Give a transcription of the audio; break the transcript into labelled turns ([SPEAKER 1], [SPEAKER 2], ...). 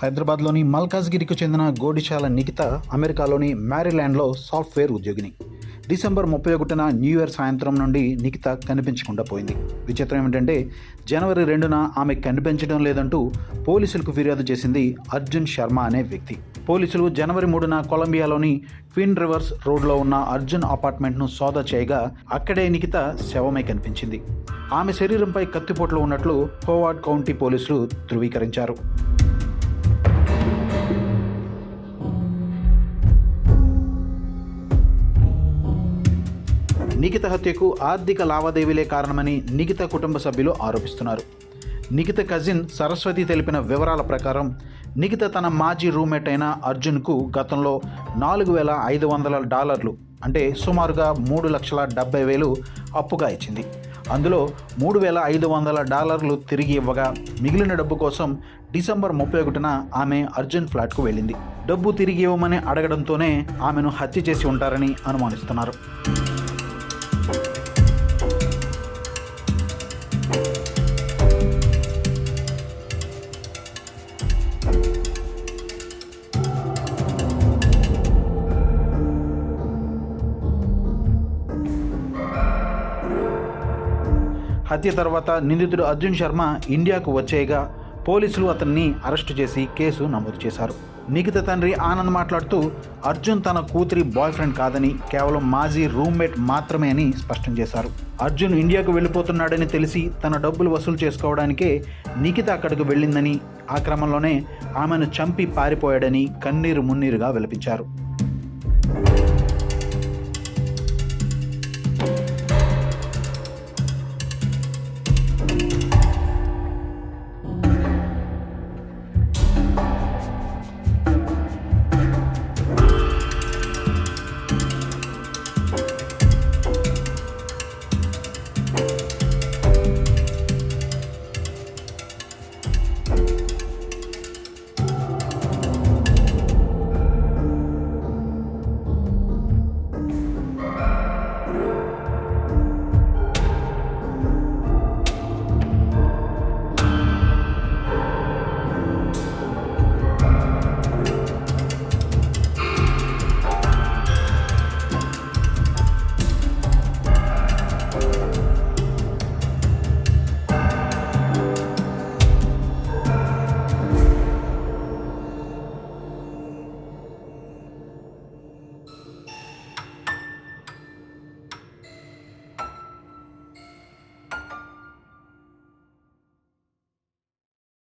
[SPEAKER 1] హైదరాబాద్లోని మల్కాజ్గిరికి చెందిన గోడిశాల నిఖిత అమెరికాలోని మ్యారీల్యాండ్లో సాఫ్ట్వేర్ ఉద్యోగిని. డిసెంబర్ 31న న్యూ ఇయర్ సాయంత్రం నుండి నిఖిత కనిపించకుండా పోయింది. విచిత్రం ఏమిటంటే జనవరి 2న ఆమె కనిపించడం లేదంటూ పోలీసులకు ఫిర్యాదు చేసింది అర్జున్ శర్మ అనే వ్యక్తి. పోలీసులు జనవరి 3న కొలంబియాలోని ట్విన్ రివర్స్ రోడ్లో ఉన్న అర్జున్ అపార్ట్మెంట్ను సోదా చేయగా అక్కడే నిఖిత శవమై కనిపించింది. ఆమె శరీరంపై కత్తిపోట్లు ఉన్నట్లు హోవార్డ్ కౌంటీ పోలీసులు ధృవీకరించారు. నిఖిత హత్యకు ఆర్థిక లావాదేవీలే కారణమని నిఖిత కుటుంబ సభ్యులు ఆరోపిస్తున్నారు. నిఖిత కజిన్ సరస్వతి తెలిపిన వివరాల ప్రకారం నిఖిత తన మాజీ రూమ్మేట్ అయిన అర్జున్కు గతంలో $4,500 అంటే సుమారుగా $3,70,000 అప్పుగా ఇచ్చింది. అందులో $3,500 తిరిగి ఇవ్వగా మిగిలిన డబ్బు కోసం డిసెంబర్ 31న ఆమె అర్జున్ ఫ్లాట్కు వెళ్ళింది. డబ్బు తిరిగి ఇవ్వమని అడగడంతోనే ఆమెను హత్య చేసి ఉంటారని అనుమానిస్తున్నారు. హత్య తర్వాత నిందితుడు అర్జున్ శర్మ ఇండియాకు వచ్చేయగా పోలీసులు అతన్ని అరెస్టు చేసి కేసు నమోదు చేశారు. నిఖిత తండ్రి ఆనంద్ మాట్లాడుతూ అర్జున్ తన కూతురి బాయ్ ఫ్రెండ్ కాదని కేవలం మాజీ రూమ్మేట్ మాత్రమే అని స్పష్టం చేశారు. అర్జున్ ఇండియాకు వెళ్ళిపోతున్నాడని తెలిసి తన డబ్బులు వసూలు చేసుకోవడానికే నిఖిత అక్కడికి వెళ్ళిందని, ఆ క్రమంలోనే ఆమెను చంపి పారిపోయాడని కన్నీరు మున్నీరుగా విలపించారు.